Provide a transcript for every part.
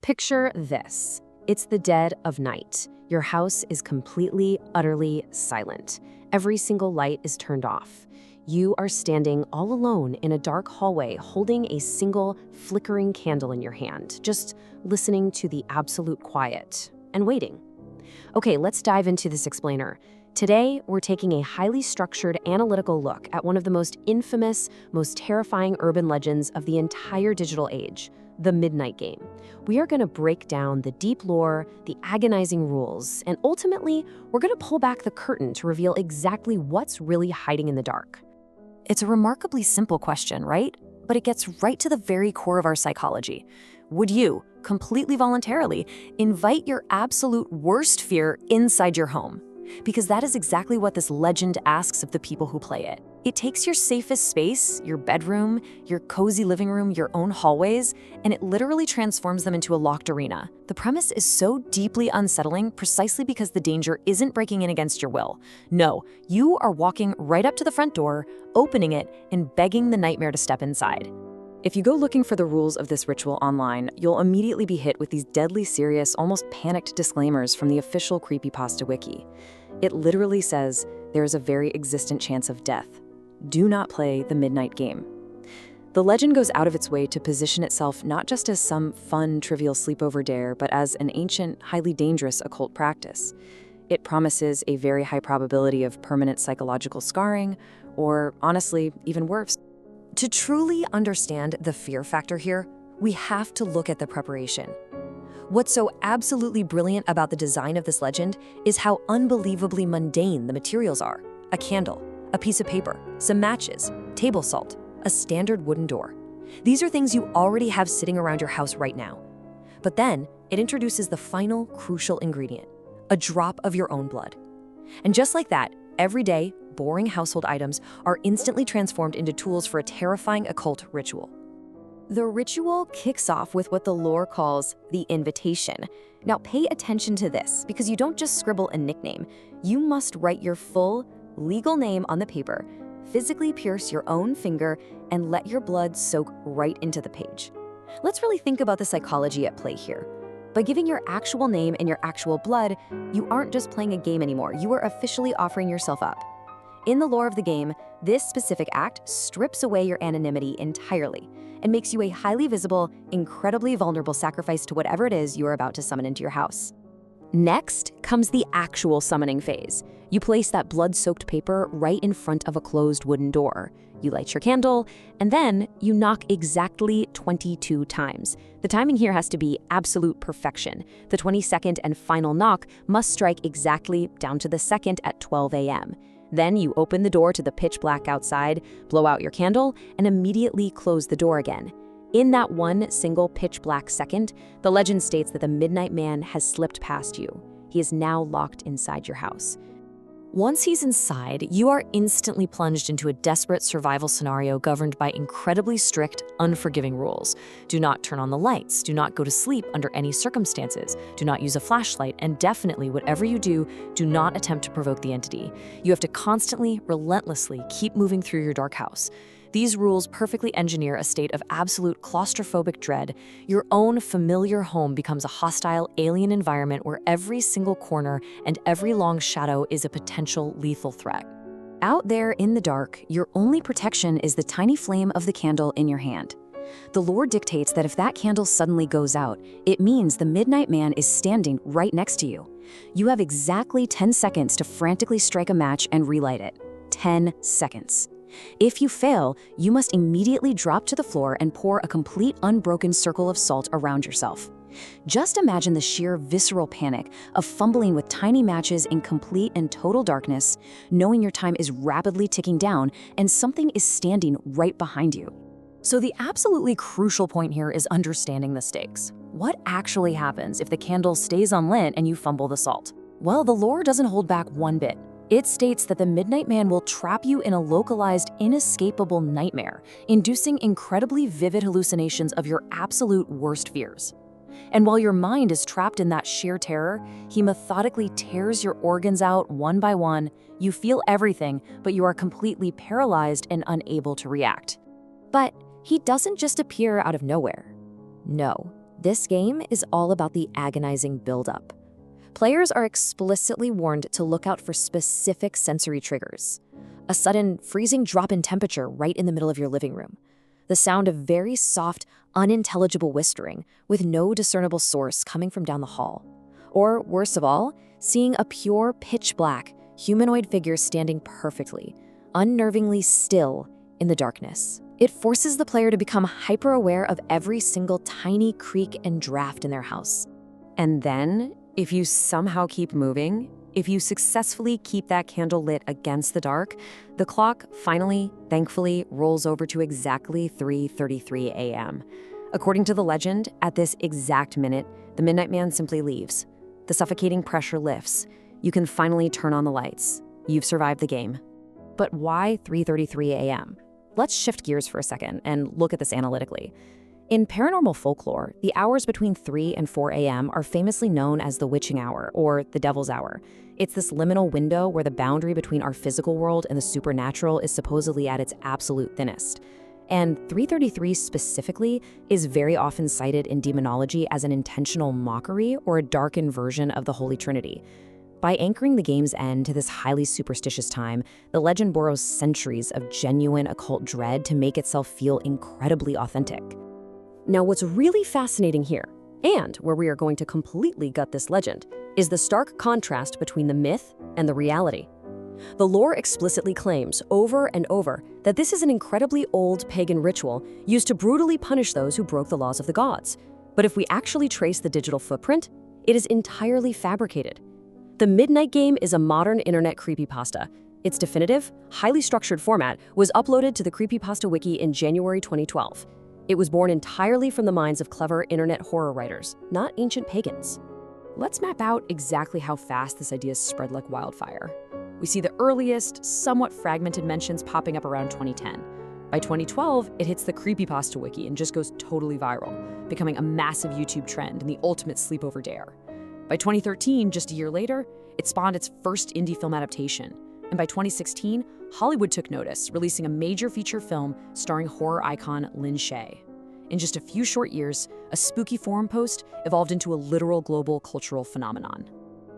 Picture this. It's the dead of night. Your house is completely, utterly silent. Every single light is turned off. You are standing all alone in a dark hallway holding a single flickering candle in your hand, just listening to the absolute quiet and waiting. Okay, let's dive into this explainer. Today, we're taking a highly structured analytical look at one of the most infamous, most terrifying urban legends of the entire digital age, the Midnight Game. We are going to break down the deep lore, the agonizing rules, and ultimately, we're going to pull back the curtain to reveal exactly what's really hiding in the dark. It's a remarkably simple question, right? But it gets right to the very core of our psychology. Would you, completely voluntarily, invite your absolute worst fear inside your home? Because that is exactly what this legend asks of the people who play it. It takes your safest space, your bedroom, your cozy living room, your own hallways, and it literally transforms them into a locked arena. The premise is so deeply unsettling precisely because the danger isn't breaking in against your will. No, you are walking right up to the front door, opening it, and begging the nightmare to step inside. If you go looking for the rules of this ritual online, you'll immediately be hit with these deadly serious, almost panicked disclaimers from the official creepypasta wiki. It literally says, there is a very existent chance of death. Do not play the Midnight Game. The legend goes out of its way to position itself not just as some fun, trivial sleepover dare, but as an ancient, highly dangerous occult practice. It promises a very high probability of permanent psychological scarring, or honestly, even worse. To truly understand the fear factor here, we have to look at the preparation. What's so absolutely brilliant about the design of this legend is how unbelievably mundane the materials are. A candle, a piece of paper, some matches, table salt, a standard wooden door. These are things you already have sitting around your house right now. But then, it introduces the final crucial ingredient, a drop of your own blood. And just like that, everyday, boring household items are instantly transformed into tools for a terrifying occult ritual. The ritual kicks off with what the lore calls the invitation. Now pay attention to this, because you don't just scribble a nickname. You must write your full, legal name on the paper, physically pierce your own finger, and let your blood soak right into the page. Let's really think about the psychology at play here. By giving your actual name and your actual blood, you aren't just playing a game anymore, you are officially offering yourself up. In the lore of the game, this specific act strips away your anonymity entirely and makes you a highly visible, incredibly vulnerable sacrifice to whatever it is you are about to summon into your house. Next comes the actual summoning phase. You place that blood-soaked paper right in front of a closed wooden door. You light your candle, and then you knock exactly 22 times. The timing here has to be absolute perfection. The 22nd and final knock must strike exactly down to the second at 12 a.m. Then you open the door to the pitch black outside, blow out your candle, and immediately close the door again. In that one single pitch black second, the legend states that the Midnight Man has slipped past you. He is now locked inside your house. Once he's inside, you are instantly plunged into a desperate survival scenario governed by incredibly strict, unforgiving rules. Do not turn on the lights, do not go to sleep under any circumstances, do not use a flashlight, and definitely, whatever you do not attempt to provoke the entity. You have to constantly, relentlessly keep moving through your dark house. These rules perfectly engineer a state of absolute claustrophobic dread. Your own familiar home becomes a hostile, alien environment where every single corner and every long shadow is a potential lethal threat. Out there in the dark, your only protection is the tiny flame of the candle in your hand. The lore dictates that if that candle suddenly goes out, it means the Midnight Man is standing right next to you. You have exactly 10 seconds to frantically strike a match and relight it. 10 seconds. If you fail, you must immediately drop to the floor and pour a complete unbroken circle of salt around yourself. Just imagine the sheer visceral panic of fumbling with tiny matches in complete and total darkness, knowing your time is rapidly ticking down and something is standing right behind you. So the absolutely crucial point here is understanding the stakes. What actually happens if the candle stays unlit and you fumble the salt? Well, the lore doesn't hold back one bit. It states that the Midnight Man will trap you in a localized, inescapable nightmare, inducing incredibly vivid hallucinations of your absolute worst fears. And while your mind is trapped in that sheer terror, he methodically tears your organs out one by one. You feel everything, but you are completely paralyzed and unable to react. But he doesn't just appear out of nowhere. No, This game is all about the agonizing buildup. Players are explicitly warned to look out for specific sensory triggers. A sudden, freezing drop in temperature right in the middle of your living room. The sound of very soft, unintelligible whispering with no discernible source coming from down the hall. Or, worst of all, seeing a pure, pitch-black, humanoid figure standing perfectly, unnervingly still in the darkness. It forces the player to become hyper-aware of every single tiny creak and draft in their house. And then, if you somehow keep moving, if you successfully keep that candle lit against the dark, the clock finally, thankfully, rolls over to exactly 3:33 a.m. According to the legend, at this exact minute, the Midnight Man simply leaves. The suffocating pressure lifts. You can finally turn on the lights. You've survived the game. But why 3:33 a.m.? Let's shift gears for a second and look at this analytically. In paranormal folklore, the hours between 3 and 4 a.m. are famously known as the witching hour, or the devil's hour. It's this liminal window where the boundary between our physical world and the supernatural is supposedly at its absolute thinnest. And 3:33 specifically is very often cited in demonology as an intentional mockery or a darkened version of the Holy Trinity. By anchoring the game's end to this highly superstitious time, the legend borrows centuries of genuine occult dread to make itself feel incredibly authentic. Now, what's really fascinating here, and where we are going to completely gut this legend, is the stark contrast between the myth and the reality. The lore explicitly claims over and over that this is an incredibly old pagan ritual used to brutally punish those who broke the laws of the gods. But if we actually trace the digital footprint, it is entirely fabricated. The Midnight Game is a modern internet creepypasta. Its definitive, highly structured format was uploaded to the Creepypasta Wiki in January 2012. It was born entirely from the minds of clever internet horror writers, not ancient pagans. Let's map out exactly how fast this idea spread like wildfire. We see the earliest, somewhat fragmented mentions popping up around 2010. By 2012, it hits the Creepypasta Wiki and just goes totally viral, becoming a massive YouTube trend and the ultimate sleepover dare. By 2013, just a year later, it spawned its first indie film adaptation. And by 2016, Hollywood took notice, releasing a major feature film starring horror icon Lin Shaye. In just a few short years, a spooky forum post evolved into a literal global cultural phenomenon.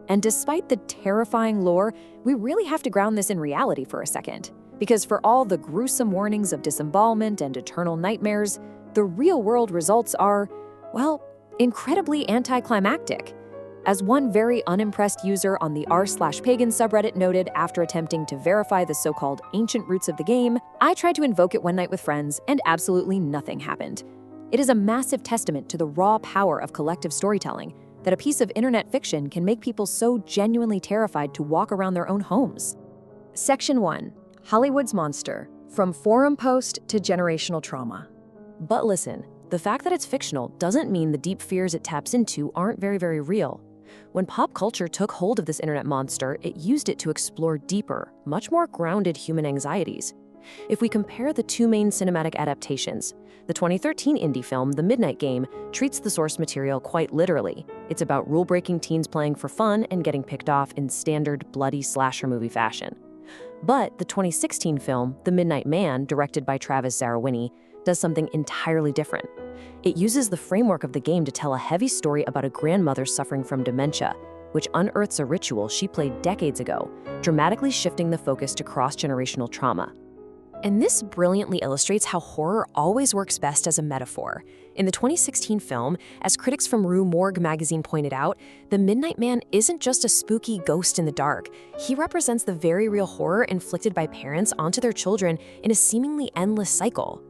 And despite the terrifying lore, we really have to ground this in reality for a second. Because for all the gruesome warnings of disembowelment and eternal nightmares, the real-world results are, well, incredibly anticlimactic. As one very unimpressed user on the r/pagan subreddit noted after attempting to verify the so-called ancient roots of the game, I tried to invoke it one night with friends and absolutely nothing happened. It is a massive testament to the raw power of collective storytelling that a piece of internet fiction can make people so genuinely terrified to walk around their own homes. Section 1. Hollywood's Monster. From forum post to generational trauma. But listen, the fact that it's fictional doesn't mean the deep fears it taps into aren't very, very real. When pop culture took hold of this internet monster, it used it to explore deeper, much more grounded human anxieties. If we compare the two main cinematic adaptations, the 2013 indie film The Midnight Game treats the source material quite literally. It's about rule-breaking teens playing for fun and getting picked off in standard bloody slasher movie fashion. But the 2016 film The Midnight Man, directed by Travis Zarawini, does something entirely different. It uses the framework of the game to tell a heavy story about a grandmother suffering from dementia, which unearths a ritual she played decades ago, dramatically shifting the focus to cross-generational trauma. And this brilliantly illustrates how horror always works best as a metaphor. In the 2016 film, as critics from Rue Morgue magazine pointed out, the Midnight Man isn't just a spooky ghost in the dark. He represents the very real horror inflicted by parents onto their children in a seemingly endless cycle.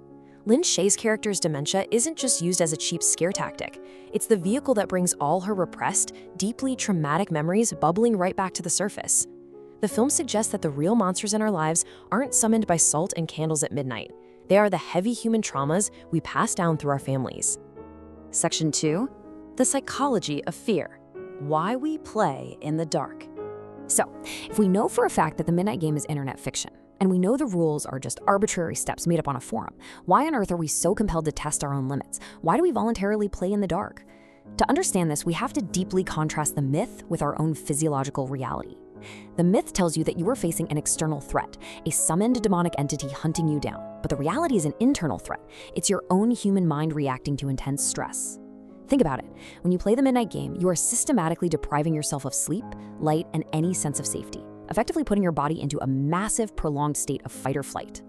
Lin Shaye's character's dementia isn't just used as a cheap scare tactic. It's the vehicle that brings all her repressed, deeply traumatic memories bubbling right back to the surface. The film suggests that the real monsters in our lives aren't summoned by salt and candles at midnight. They are the heavy human traumas we pass down through our families. Section 2. The Psychology of Fear. Why we play in the dark. So, if we know for a fact that the Midnight Game is internet fiction, and we know the rules are just arbitrary steps made up on a forum, why on earth are we so compelled to test our own limits? Why do we voluntarily play in the dark? To understand this, we have to deeply contrast the myth with our own physiological reality. The myth tells you that you are facing an external threat, a summoned demonic entity hunting you down, but the reality is an internal threat. It's your own human mind reacting to intense stress. Think about it. When you play the midnight game, you are systematically depriving yourself of sleep, light, and any sense of safety, effectively putting your body into a massive, prolonged state of fight or flight.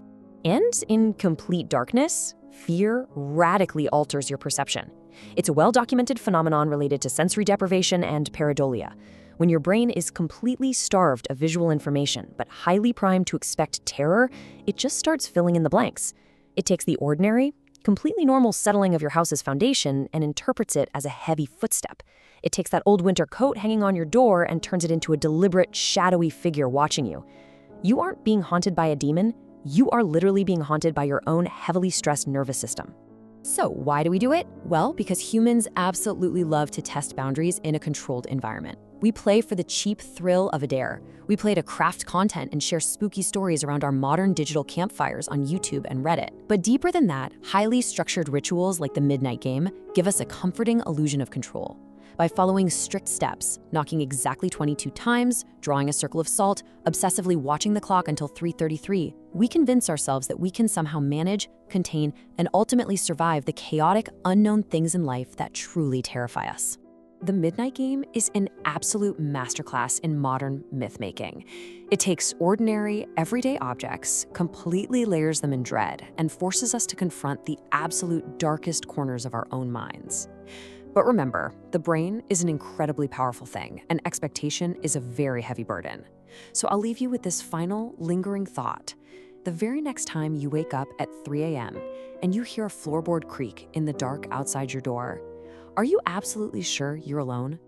And in complete darkness, fear radically alters your perception. It's a well-documented phenomenon related to sensory deprivation and pareidolia. When your brain is completely starved of visual information, but highly primed to expect terror, it just starts filling in the blanks. It takes the ordinary, completely normal settling of your house's foundation and interprets it as a heavy footstep. It takes that old winter coat hanging on your door and turns it into a deliberate, shadowy figure watching you. You aren't being haunted by a demon. You are literally being haunted by your own heavily stressed nervous system. So why do we do it? Well, because humans absolutely love to test boundaries in a controlled environment. We play for the cheap thrill of a dare. We play to craft content and share spooky stories around our modern digital campfires on YouTube and Reddit. But deeper than that, highly structured rituals like the midnight game give us a comforting illusion of control. By following strict steps, knocking exactly 22 times, drawing a circle of salt, obsessively watching the clock until 3:33, we convince ourselves that we can somehow manage, contain, and ultimately survive the chaotic, unknown things in life that truly terrify us. The midnight game is an absolute masterclass in modern myth-making. It takes ordinary, everyday objects, completely layers them in dread, and forces us to confront the absolute darkest corners of our own minds. But remember, the brain is an incredibly powerful thing, and expectation is a very heavy burden. So I'll leave you with this final, lingering thought. The very next time you wake up at 3 a.m. and you hear a floorboard creak in the dark outside your door, are you absolutely sure you're alone?